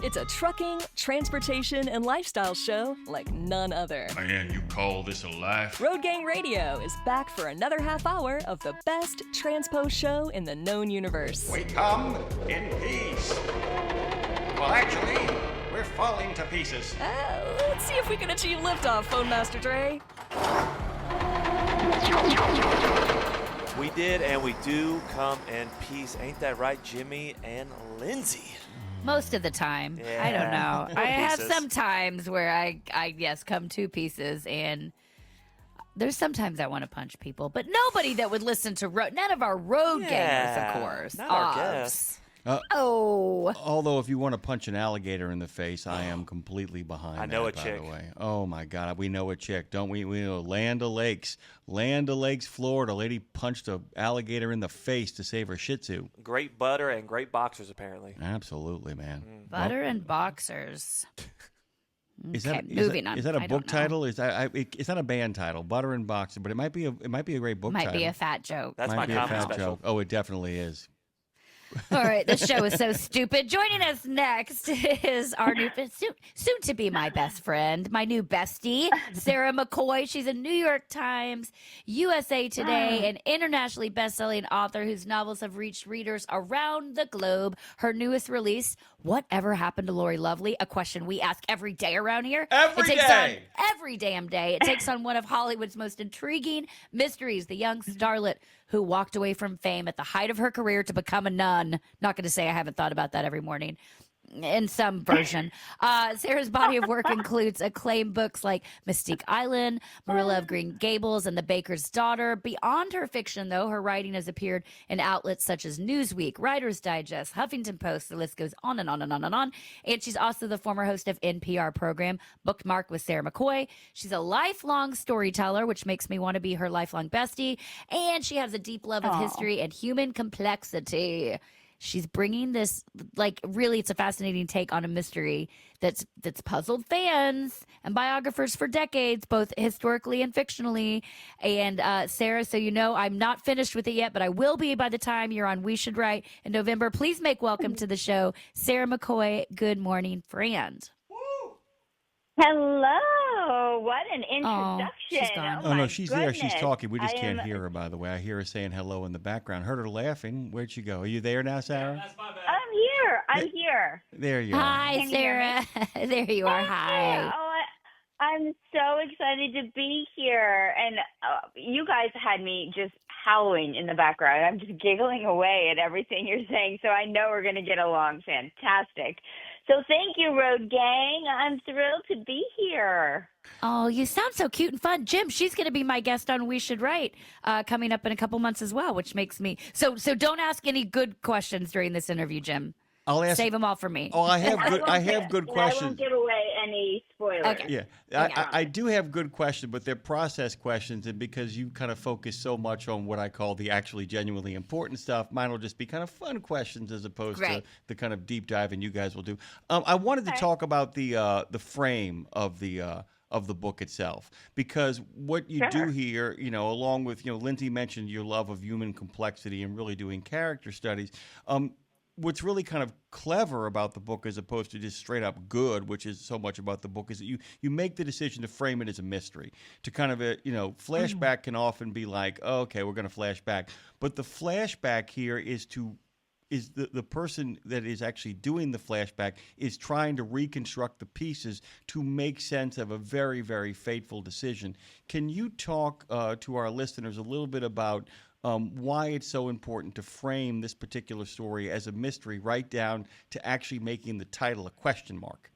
It's a trucking, transportation, and lifestyle show like none other. Man, you call this a life? Road Gang Radio is back for another half hour of the best transpo show in the known universe. We come in peace. Well, actually, we're falling to pieces. Let's see if we can achieve liftoff, Phone Master Dre. We did, and we do come in peace. Ain't that right, Jimmy and Lindsay? Most of the time. Yeah. I don't know. I have Pieces. some times where I yes, come to pieces, and there's sometimes I want to punch people, but nobody that would listen to none of our road gangers, of course. Not our guests. Although if you want to punch an alligator in the face, I am completely behind I know that, a chick. by the way. Oh, my God. We know a chick, don't we? We know Land O'Lakes, Florida. A lady punched an alligator in the face to save her Shih Tzu. Great butter and great boxers, apparently. Absolutely, man. Butter and boxers. Moving on. Is that a I book don't know. title? It's not a band title, Butter and Boxer, but it might be a great book Might title. be a fat joke. That's Might my be a comedy fat special. joke. Oh, it definitely is. All right, this show is so stupid. Joining us next is our new, soon to be my best friend, my new bestie, Sarah McCoy. She's a New York Times, USA Today, and internationally best-selling author whose novels have reached readers around the globe. Her newest release, Whatever Happened to Lori Lovely? A question we ask every day around here. Every It takes day. on every damn day. It takes on one of Hollywood's most intriguing mysteries, the young starlet who walked away from fame at the height of her career to become a nun. Not going to say I haven't thought about that every morning. In some version. Sarah's body of work includes acclaimed books like Mystique Island, Marilla of Green Gables, and The Baker's Daughter. Beyond her fiction, though, her writing has appeared in outlets such as Newsweek, Writer's Digest, Huffington Post. The list goes on and on and on and on. And she's also the former host of NPR program Bookmark with Sarah McCoy. She's a lifelong storyteller, which makes me want to be her lifelong bestie. And she has a deep love of history and human complexity. She's bringing this, really, it's a fascinating take on a mystery that's puzzled fans and biographers for decades, both historically and fictionally. And Sarah, so you know, I'm not finished with it yet, but I will be by the time you're on We Should Write in November. Please make welcome to the show, Sarah McCoy. Good morning, friend. Hello. What an introduction. she's gone. Oh, no, my she's there. She's goodness. talking. We just I can't am- hear her, by the way. I hear her saying hello in the background. Heard her laughing. Where'd she go? Are you there now, Sarah? I'm here. There you are. Hi, Can you hear Sarah. There you are. Hi. Oh, I'm so excited to be here. And you guys had me just howling in the background. I'm just giggling away at everything you're saying. So I know we're going to get along. Fantastic. So thank you, Road Gang. I'm thrilled to be here. Oh, you sound so cute and fun. Jim, she's going to be my guest on We Should Write coming up in a couple months as well, which makes me... So don't ask any good questions during this interview, Jim. I'll ask. Save them all for me. Oh, I have good I questions. won't give away any spoilers. Okay. Yeah, I do have good questions, but they're process questions, and because you kind of focus so much on what I call the actually genuinely important stuff, mine will just be kind of fun questions as opposed to Right. the kind of deep diving you guys will do. I wanted to talk about the frame of the book itself, because what you do here, along with Lindsay mentioned your love of human complexity and really doing character studies. What's really kind of clever about the book, as opposed to just straight up good, which is so much about the book, is that you make the decision to frame it as a mystery. To kind of flashback can often be like, oh, okay, we're going to flash back, but the flashback here is the person that is actually doing the flashback is trying to reconstruct the pieces to make sense of a very, very fateful decision. Can you talk to our listeners a little bit about why it's so important to frame this particular story as a mystery, right down to actually making the title a question mark?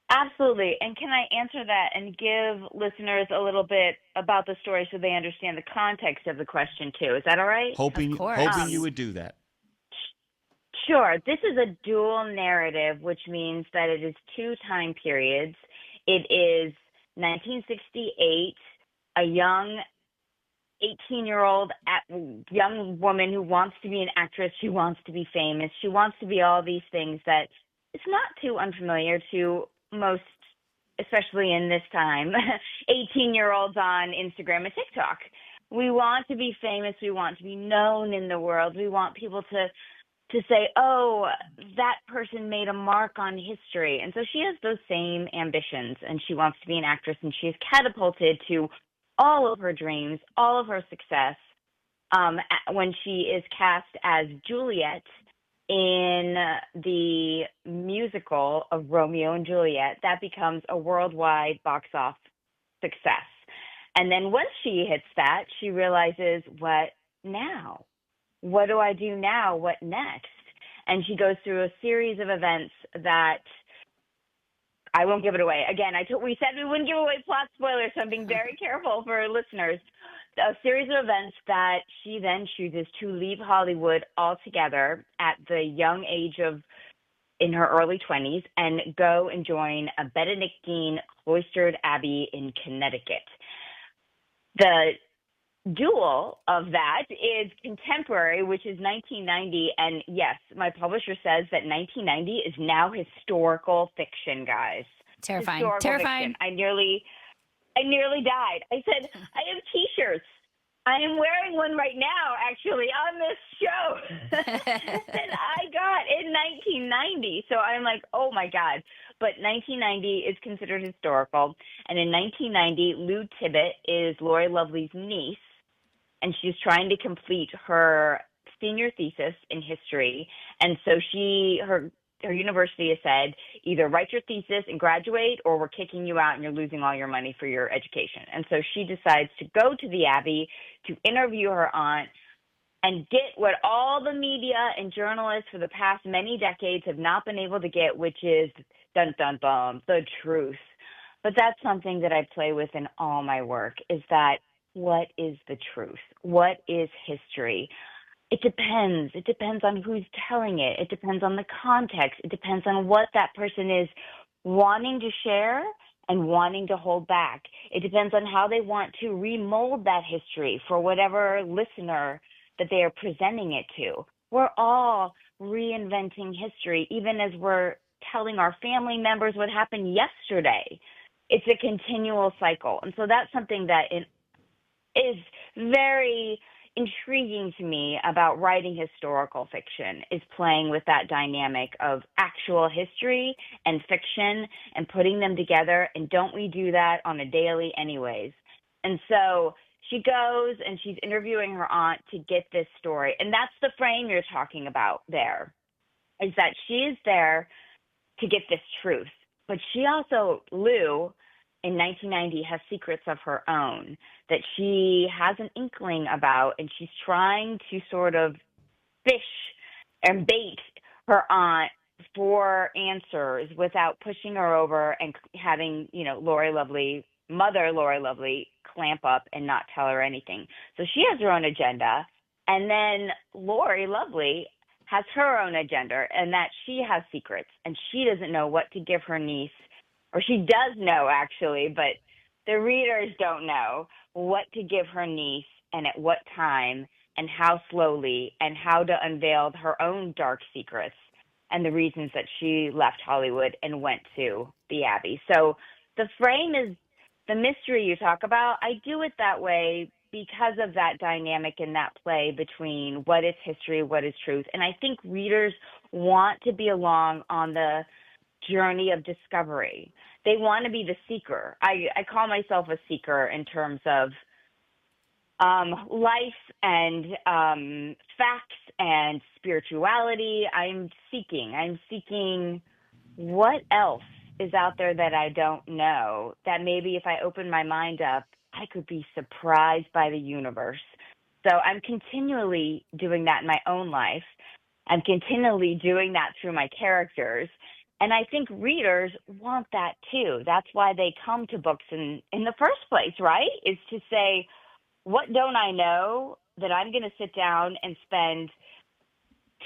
Absolutely. And can I answer that and give listeners a little bit about the story so they understand the context of the question, too? Is that all right? Hoping course. you would do that. Sure. This is a dual narrative, which means that it is two time periods. It is 1968, a young 18-year-old young woman who wants to be an actress. She wants to be famous. She wants to be all these things that it's not too unfamiliar to most, especially in this time, 18-year-olds on Instagram and TikTok. We want to be famous. We want to be known in the world. We want people to to say, oh, that person made a mark on history. And so she has those same ambitions, and she wants to be an actress, and she is catapulted to all of her dreams, all of her success, when she is cast as Juliet in the musical of Romeo and Juliet. That becomes a worldwide box office success. And then once she hits that, she realizes, what now? What do I do now? What next? And she goes through a series of events that I won't give it away. Again, we said we wouldn't give away plot spoilers, so I'm being very careful for listeners. A series of events that she then chooses to leave Hollywood altogether at the young age of, in her early 20s, and go and join a Benedictine cloistered abbey in Connecticut. The dual of that is contemporary, which is 1990. And yes, my publisher says that 1990 is now historical fiction, guys. Terrifying. Historical Terrifying. Fiction. I nearly died. I said, I have T-shirts. I am wearing one right now, actually, on this show that I got in 1990. So I'm like, oh my God. But 1990 is considered historical. And in 1990, Lou Tibbet is Lori Lovely's niece, and she's trying to complete her senior thesis in history. And so her university has said, either write your thesis and graduate, or we're kicking you out and you're losing all your money for your education. And so she decides to go to the Abbey to interview her aunt and get what all the media and journalists for the past many decades have not been able to get, which is, dun, dun, dun, the truth. But that's something that I play with in all my work, is that, what is the truth? What is history? It depends. It depends on who's telling it. It depends on the context. It depends on what that person is wanting to share and wanting to hold back. It depends on how they want to remold that history for whatever listener that they are presenting it to. We're all reinventing history, even as we're telling our family members what happened yesterday. It's a continual cycle. And so that's something that is very intriguing to me about writing historical fiction, is playing with that dynamic of actual history and fiction and putting them together. And don't we do that on a daily anyways? And so she goes and she's interviewing her aunt to get this story. And that's the frame you're talking about there, is that she is there to get this truth. But she also, Lou, in 1990, has secrets of her own that she has an inkling about, and she's trying to sort of fish and bait her aunt for answers without pushing her over and having, Mother Lori Lovely, clamp up and not tell her anything. So she has her own agenda, and then Lori Lovely has her own agenda, and that she has secrets, and she doesn't know what to give her niece. Or she does know, actually, but the readers don't know what to give her niece and at what time and how slowly, and how to unveil her own dark secrets and the reasons that she left Hollywood and went to the Abbey. So the frame is the mystery you talk about. I do it that way because of that dynamic in that play between what is history, what is truth. And I think readers want to be along on the journey of discovery. They want to be the seeker. I call myself a seeker in terms of life and facts and spirituality. I'm seeking what else is out there that I don't know, that maybe if I open my mind up, I could be surprised by the universe. So I'm continually doing that in my own life. I'm continually doing that through my characters. And I think readers want that too. That's why they come to books in the first place, right? Is to say, what don't I know that I'm going to sit down and spend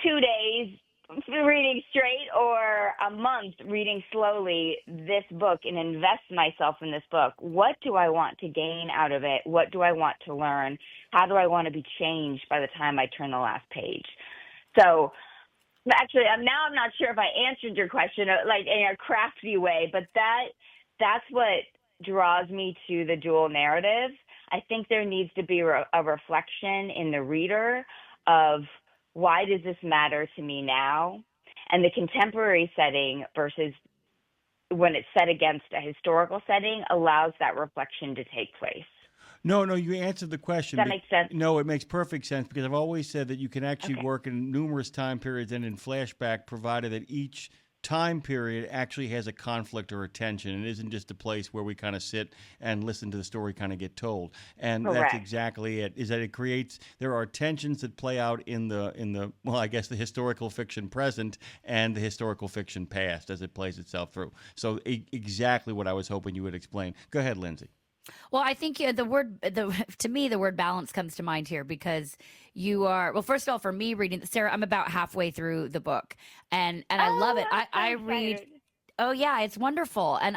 2 days reading straight, or a month reading slowly this book, and invest myself in this book? What do I want to gain out of it? What do I want to learn? How do I want to be changed by the time I turn the last page? So actually, I'm not sure if I answered your question like in a crafty way, but that's what draws me to the dual narrative. I think there needs to be a reflection in the reader of why does this matter to me now? And the contemporary setting versus when it's set against a historical setting allows that reflection to take place. No, you answered the question. Does that make sense? No, it makes perfect sense because I've always said that you can actually Okay. work in numerous time periods and in flashback, provided that each time period actually has a conflict or a tension and isn't just a place where we kind of sit and listen to the story kind of get told. And Correct. that's exactly it, is that it creates, there are tensions that play out in the well, I guess the historical fiction present and the historical fiction past as it plays itself through. So exactly what I was hoping you would explain. Go ahead, Lindsay. Well, I think to me, the word balance comes to mind here because you are, well, first of all, for me reading, Sarah, I'm about halfway through the book and I love it. I read, oh yeah, it's wonderful. And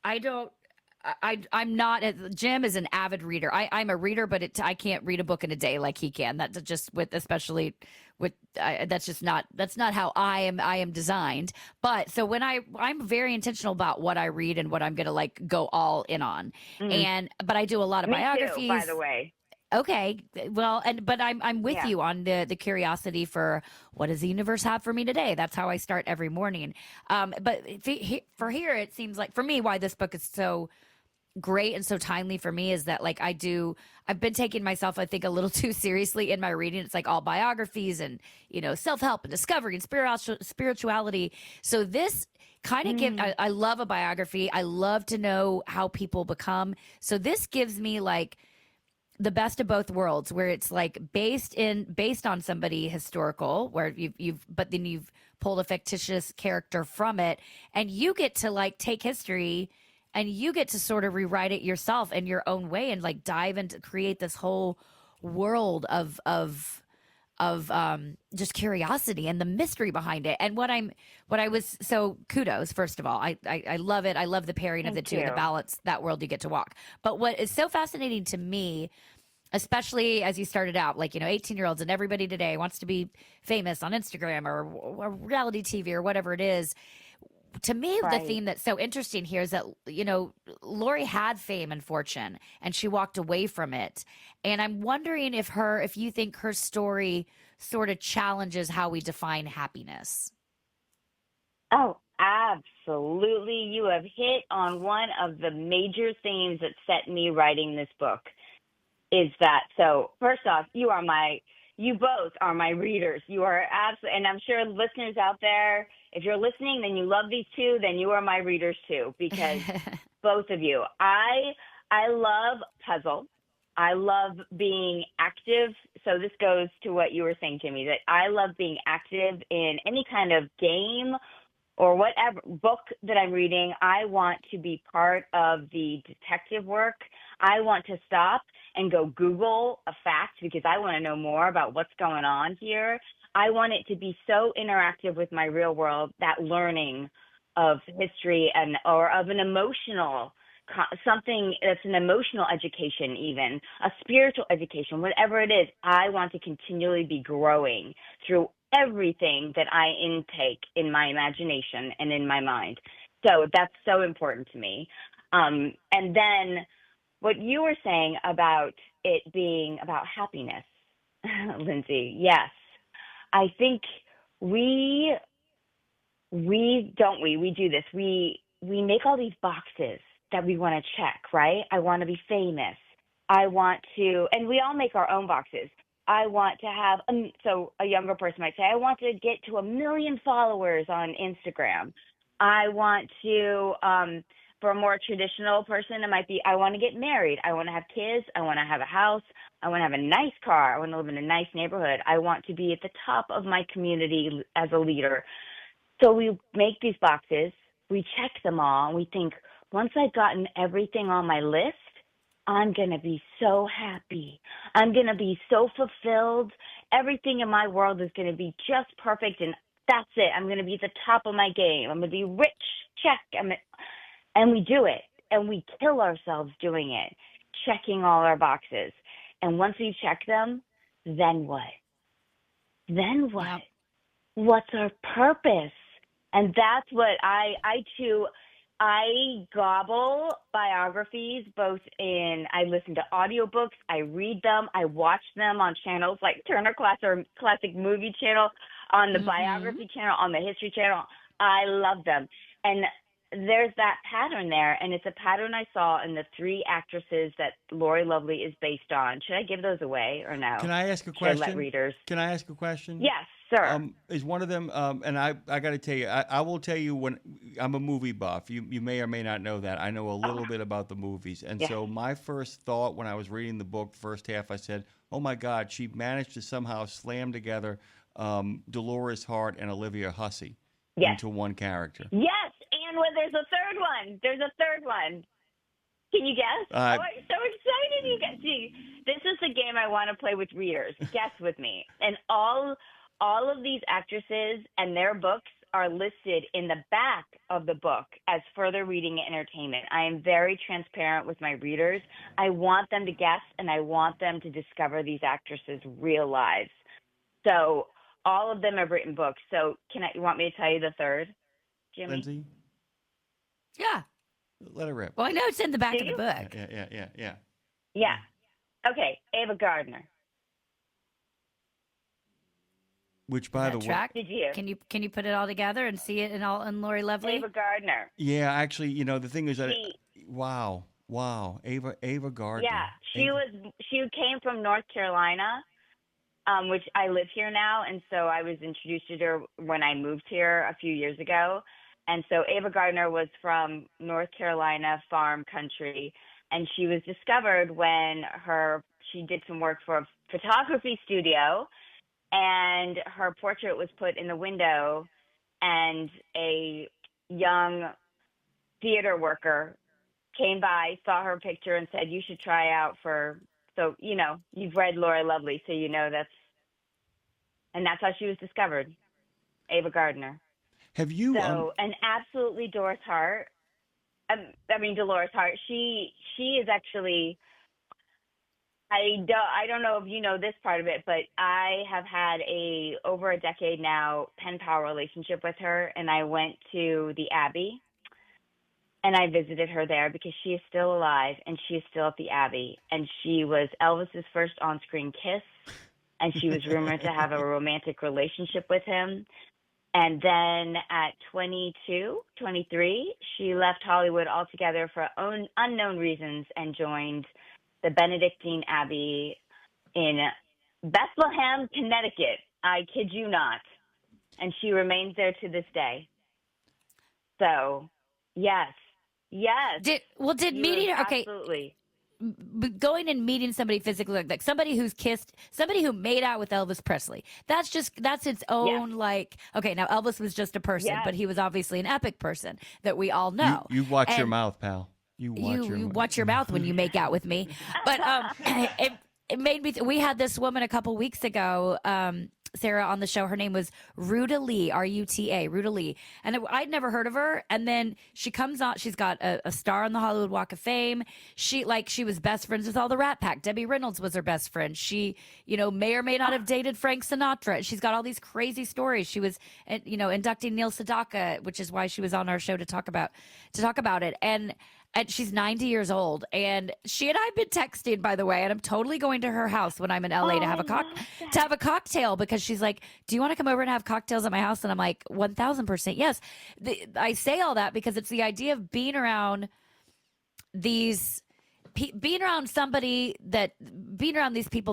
I'm not, Jim is an avid reader. I'm a reader, but I can't read a book in a day like he can. That's just that's not how I am designed. But so when I'm very intentional about what I read and what I'm going to like go all in on. But I do a lot of Me biographies. too, by the way. Okay. Well, but I'm with you on the curiosity for what does the universe have for me today? That's how I start every morning. But for here, it seems like for me, why this book is so great and so timely for me is that like I've been taking myself, I think, a little too seriously in my reading. It's like all biographies and, self-help and discovery and spirituality. So this kind of I love a biography. I love to know how people become. So this gives me like the best of both worlds, where it's like based on somebody historical, where but then you've pulled a fictitious character from it, and you get to like take history and you get to sort of rewrite it yourself in your own way and like dive into create this whole world of just curiosity and the mystery behind it. And so kudos, first of all. I love it. I love the pairing of the two, the balance, that world you get to walk. But what is so fascinating to me, especially as you started out, like, 18-year-olds and everybody today wants to be famous on Instagram or reality TV or whatever it is. To me, the theme that's so interesting here is that, Lori had fame and fortune and she walked away from it. And I'm wondering if you think her story sort of challenges how we define happiness. Oh, absolutely. You have hit on one of the major themes that set me writing this book. Is that, so first off, you both are my readers. You are absolutely, and I'm sure listeners out there, if you're listening, then you love these two, then you are my readers too, because both of you. I love puzzle. I love being active. So this goes to what you were saying, Jimmy, that I love being active in any kind of game or whatever book that I'm reading. I want to be part of the detective work. I want to stop and go Google a fact because I want to know more about what's going on here. I want it to be so interactive with my real world, that learning of history or of an emotional, something that's an emotional education, even a spiritual education, whatever it is. I want to continually be growing through everything that I intake in my imagination and in my mind. So that's so important to me. And then what you were saying about it being about happiness, Lindsay, yes. I think we do this. We make all these boxes that we want to check, right? I want to be famous. I want to, and we all make our own boxes. I want to have, so a younger person might say, I want to get to 1 million followers on Instagram. I want to, for a more traditional person, it might be, I want to get married. I want to have kids. I want to have a house. I want to have a nice car. I want to live in a nice neighborhood. I want to be at the top of my community as a leader. So we make these boxes. We check them all. And we think, once I've gotten everything on my list, I'm going to be so happy. I'm going to be so fulfilled. Everything in my world is going to be just perfect. And that's it. I'm going to be at the top of my game. I'm going to be rich. Check. And we do it. And we kill ourselves doing it, checking all our boxes. And once we check them, then what? Then what? Yep. What's our purpose? And that's what I too, I gobble biographies I listen to audiobooks, I read them, I watch them on channels like Turner Classic Movie Channel, on the Biography Channel, on the History Channel. I love them. And there's that pattern there, and it's a pattern I saw in the 3 actresses that Lori Lovely is based on. Should I give those away or no? Can I ask a Should question? I let readers? Can I ask a question? Yes, sir. Is one of them, and I got to tell you, I will tell you when I'm a movie buff. You may or may not know that. I know a little bit about the movies. And so my first thought when I was reading the book, first half, I said, oh my God, she managed to somehow slam together Dolores Hart and Olivia Hussey into one character. Yes, and there's a third one. There's a third one. Can you guess? I'm so excited you guys. See, this is the game I want to play with readers. Guess with me. And all of these actresses and their books are listed in the back of the book as further reading and entertainment. I am very transparent with my readers. I want them to guess, and I want them to discover these actresses' real lives. So all of them have written books. So you want me to tell you the third, Jimmy? Lindsay? Yeah. Let her rip. Well, I know it's in the back of the book. Yeah. Okay, Ava Gardner. Which, by the way, did you? Can you put it all together and see it in Lori Lovely? Ava Gardner. Yeah, actually, the thing is that wow, Ava Gardner. Yeah, she came from North Carolina, which I live here now, and so I was introduced to her when I moved here a few years ago. And so Ava Gardner was from North Carolina farm country, and she was discovered when she did some work for a photography studio, and her portrait was put in the window, and a young theater worker came by, saw her picture, and said, you should try out so, you've read Lori Lovely, so and that's how she was discovered, Ava Gardner. Have you? And absolutely Dolores Hart. Dolores Hart. She is actually. I don't know if you know this part of it, but I have had over a decade now pen pal relationship with her, and I went to the Abbey, and I visited her there because she is still alive and she is still at the Abbey, and she was Elvis's first on-screen kiss, and she was rumored to have a romantic relationship with him. And then at 22, 23, she left Hollywood altogether for unknown reasons and joined the Benedictine Abbey in Bethlehem, Connecticut. I kid you not. And she remains there to this day. So, yes. Did meeting her, okay. Absolutely. Going and meeting somebody physically, like somebody who's kissed, somebody who made out with Elvis Presley. That's its own, okay, now Elvis was just a person, but he was obviously an epic person that we all know. You watch your mouth, pal. You watch your mouth when you make out with me. But it made me, we had this woman a couple weeks ago, Sarah, on the show. Her name was Ruta Lee, Ruta, Ruta Lee. And I'd never heard of her. And then she comes on, she's got a star on the Hollywood Walk of Fame. She was best friends with all the Rat Pack. Debbie Reynolds was her best friend. She, may or may not have dated Frank Sinatra. She's got all these crazy stories. She was, inducting Neil Sedaka, which is why she was on our show to talk about it. And she's 90 years old, and she and I have been texting, by the way, and I'm totally going to her house when I'm in LA to have a cocktail, because she's like, do you want to come over and have cocktails at my house? And I'm like, 1000% yes. I say all that because it's the idea of being around these people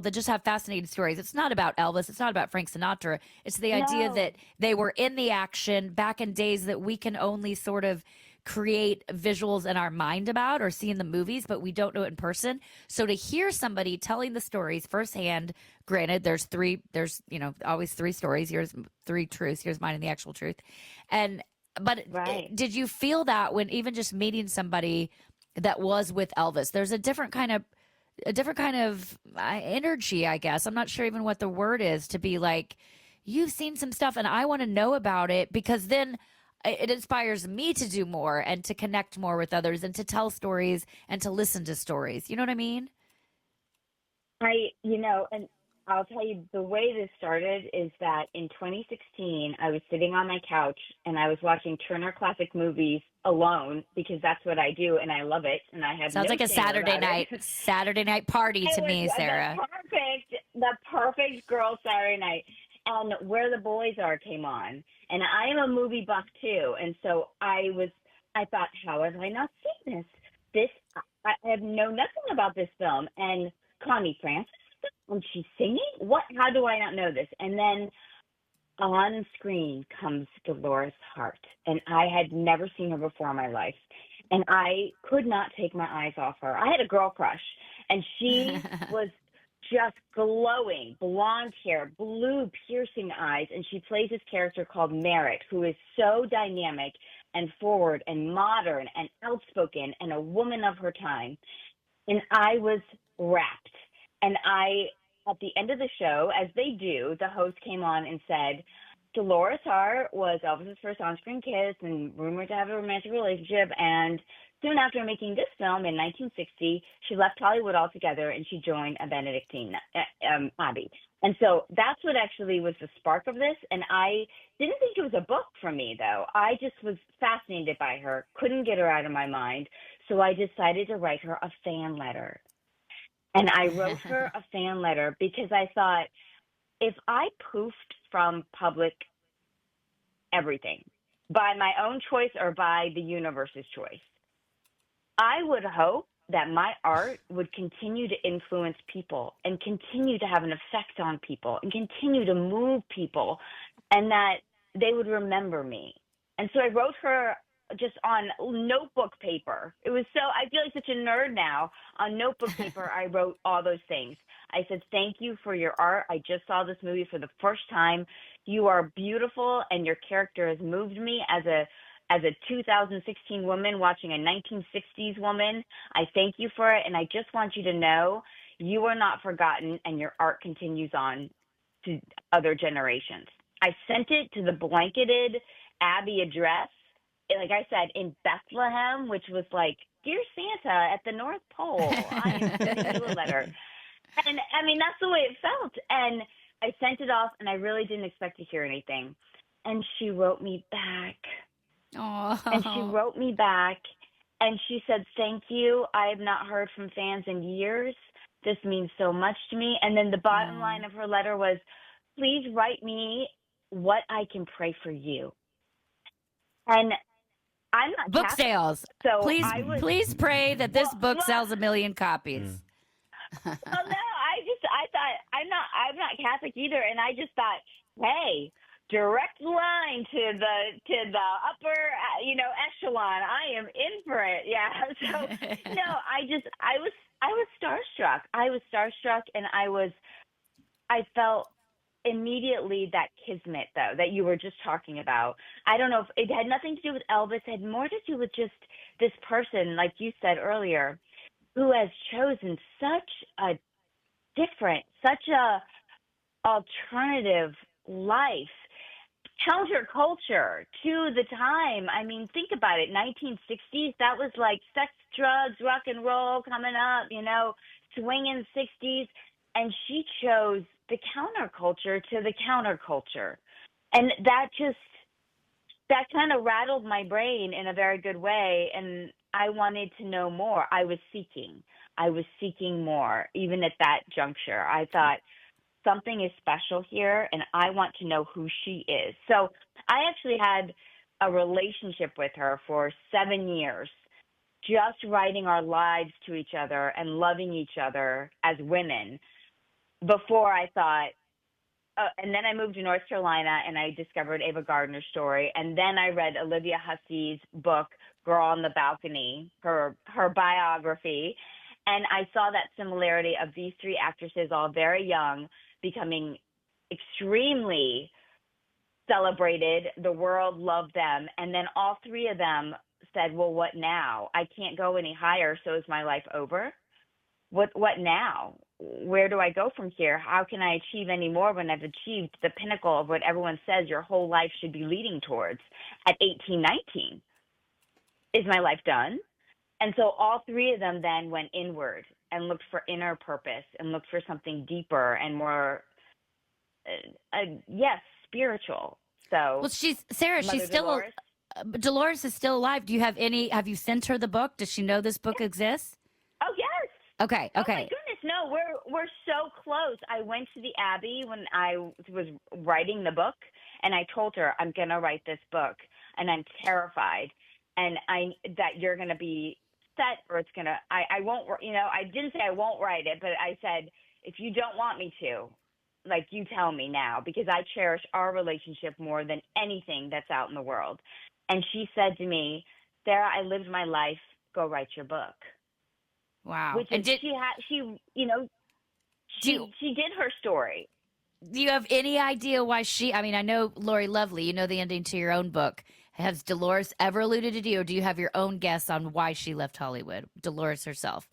that just have fascinating stories. It's not about Elvis. It's not about Frank Sinatra. It's the idea that they were in the action back in days that we can only sort of create visuals in our mind about or see in the movies, but we don't know it in person. So to hear somebody telling the stories firsthand, granted, there's always 3 stories. Here's 3 truths. Here's mine and the actual truth. Did you feel that when even just meeting somebody that was with Elvis, there's a different kind of energy, I guess. I'm not sure even what the word is, to be like, you've seen some stuff and I want to know about it, because then it inspires me to do more and to connect more with others and to tell stories and to listen to stories. You know what I mean? And I'll tell you the way this started is that in 2016, I was sitting on my couch and I was watching Turner Classic Movies alone because that's what I do and I love it and I have Sounds no like a shame Saturday about night, it. Saturday night party It to was me, Sarah. the perfect girl Saturday night. And Where the Boys Are came on, and I am a movie buff too. And so I thought, how have I not seen this? I have known nothing about this film. And Connie Francis, when she's singing, what? How do I not know this? And then on screen comes Dolores Hart, and I had never seen her before in my life, and I could not take my eyes off her. I had a girl crush, and she was just glowing, blonde hair, blue piercing eyes, and she plays this character called Merritt, who is so dynamic and forward and modern and outspoken and a woman of her time. And I was rapt. And at the end of the show, as they do, the host came on and said, Dolores Hart was Elvis's first on-screen kiss and rumored to have a romantic relationship. And soon after making this film in 1960, she left Hollywood altogether and she joined a Benedictine abbey. And so that's what actually was the spark of this. And I didn't think it was a book for me, though. I just was fascinated by her, couldn't get her out of my mind. So I decided to write her a fan letter. And I wrote her a fan letter because I thought, if I poofed from public everything by my own choice or by the universe's choice, I would hope that my art would continue to influence people and continue to have an effect on people and continue to move people and that they would remember me. And so I wrote her just on notebook paper. It was I feel like such a nerd now. On notebook paper, I wrote all those things. I said, thank you for your art. I just saw this movie for the first time. You are beautiful, and your character has moved me as a 2016 woman watching a 1960s woman. I thank you for it, and I just want you to know you are not forgotten, and your art continues on to other generations. I sent it to the blanketed Abbey address, like I said, in Bethlehem, which was like, Dear Santa, at the North Pole, I am sending you a letter. And I mean, that's the way it felt. And I sent it off, and I really didn't expect to hear anything. And she wrote me back. Oh. And she wrote me back, and she said, thank you. I have not heard from fans in years. This means so much to me. And then the bottom line of her letter was, please write me what I can pray for you. And I'm not book Catholic, sales. so Please pray that this book sells 1 million copies. Well, no, I thought I'm not Catholic either, and I just thought, hey, direct line to the upper echelon. I am in for it. Yeah. So no, I was starstruck. I was starstruck, and I felt immediately that kismet, though, that you were just talking about. I don't know if it had nothing to do with Elvis. It had more to do with just this person, like you said earlier, who has chosen such a alternative life, counterculture to the time. I mean, think about it. 1960s, that was like sex, drugs, rock and roll coming up, swinging 60s. And she chose the counterculture to the counterculture. And that kind of rattled my brain in a very good way. And I wanted to know more. I was seeking more, even at that juncture. I thought something is special here, and I want to know who she is. So I actually had a relationship with her for 7 years, just writing our lives to each other and loving each other as women before I thought, and then I moved to North Carolina and I discovered Ava Gardner's story. And then I read Olivia Hussey's book, Girl on the Balcony, her biography. And I saw that similarity of these three actresses, all very young, becoming extremely celebrated. The world loved them. And then all three of them said, well, what now? I can't go any higher. So is my life over? What now? Where do I go from here? How can I achieve any more when I've achieved the pinnacle of what everyone says your whole life should be leading towards at 18, 19? Is my life done? And so all three of them then went inward and looked for inner purpose and looked for something deeper and more, yes, spiritual. So, Well, Sarah. Mother She's still Dolores. Dolores is still alive. Do you have any? Have you sent her the book? Does she know this book exists? Oh yes. Okay. Oh my goodness, no, we're so close. I went to the Abbey when I was writing the book, and I told her I'm gonna write this book, and I'm terrified, and that you're gonna be set, or it's gonna I won't. I didn't say I won't write it, but I said if you don't want me to, like, you tell me now, because I cherish our relationship more than anything that's out in the world. And she said to me, Sarah, I lived my life. Go write your book. Wow. Which And is, she did her story. do you have any idea why she? I mean, I know Lori Lovely. You know the ending to your own book. Has Dolores ever alluded to you, or do you have your own guess on why she left Hollywood? Dolores herself.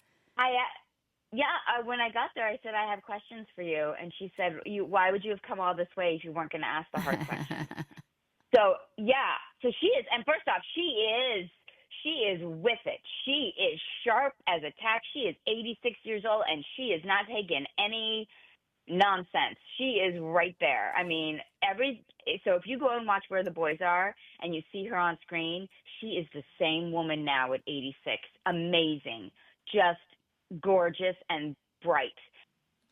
When I got there, I said, I have questions for you. And she said, why would you have come all this way if you weren't going to ask the hard questions? So she is. And first off, she is with it. She is sharp as a tack. She is 86 years old, and she is not taking any nonsense. She is right there. I mean, so if you go and watch Where the Boys Are and you see her on screen, she is the same woman now at 86. Amazing. Just gorgeous and bright.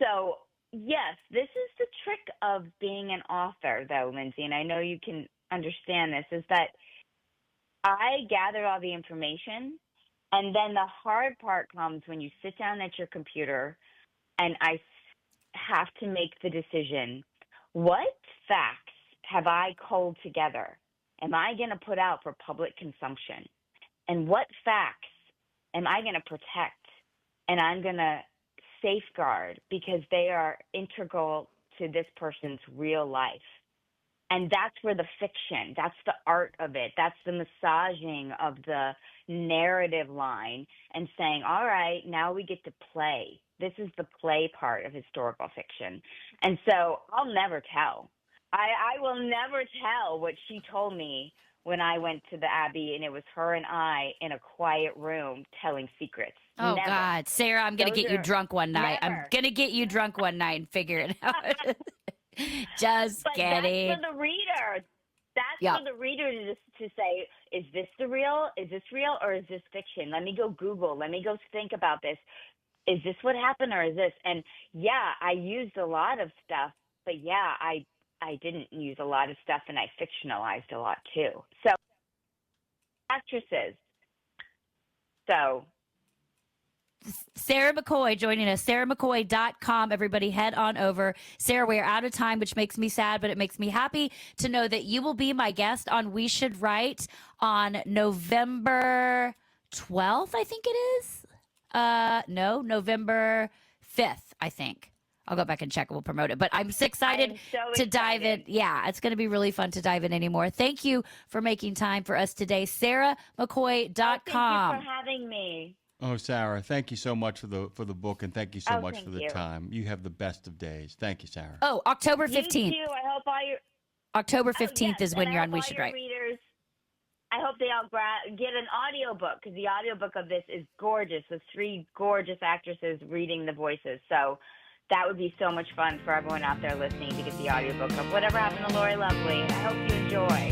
So, yes, this is the trick of being an author, though, Lindsay, and I know you can understand this, is that I gather all the information, and then the hard part comes when you sit down at your computer and I have to make the decision, what facts have I culled together? Am I going to put out for public consumption? And what facts am I going to protect and I'm going to safeguard because they are integral to this person's real life? And that's where the fiction, that's the art of it, that's the massaging of the narrative line and saying, all right, now we get to play. This is the play part of historical fiction. And so I'll never tell. I will never tell what she told me when I went to the Abbey and it was her and I in a quiet room telling secrets. Oh, Never. God. Sarah, I'm going to get you drunk one night. Never. I'm going to get you drunk one night and figure it out. Just But kidding. that's for the reader. That's for the reader to say, is this the real? Is this real or is this fiction? Let me go Google. Let me go think about this. Is this what happened or is this? And I used a lot of stuff, but I didn't use a lot of stuff, and I fictionalized a lot too. So, actresses. So, Sarah McCoy joining us, sarahmccoy.com. Everybody head on over. Sarah, we are out of time, which makes me sad, but it makes me happy to know that you will be my guest on We Should Write on November 12th, I think it is. No, November 5th, I think. I'll go back and check and we'll promote it. But I'm so excited to dive in. Yeah, it's going to be really fun to dive in anymore. Thank you for making time for us today. sarahmccoy.com. Thank you for having me. Oh, Sarah, thank you so much for the book, and thank you so much for the time. You have the best of days. Thank you, Sarah. Oh, October 15th. You too. I hope all your October 15th is when you're on We Should Write. Readers, I hope they all get an audiobook, because the audiobook of this is gorgeous with 3 gorgeous actresses reading the voices. So that would be so much fun for everyone out there listening to get the audiobook of Whatever Happened to Lori Lovely. I hope you enjoy.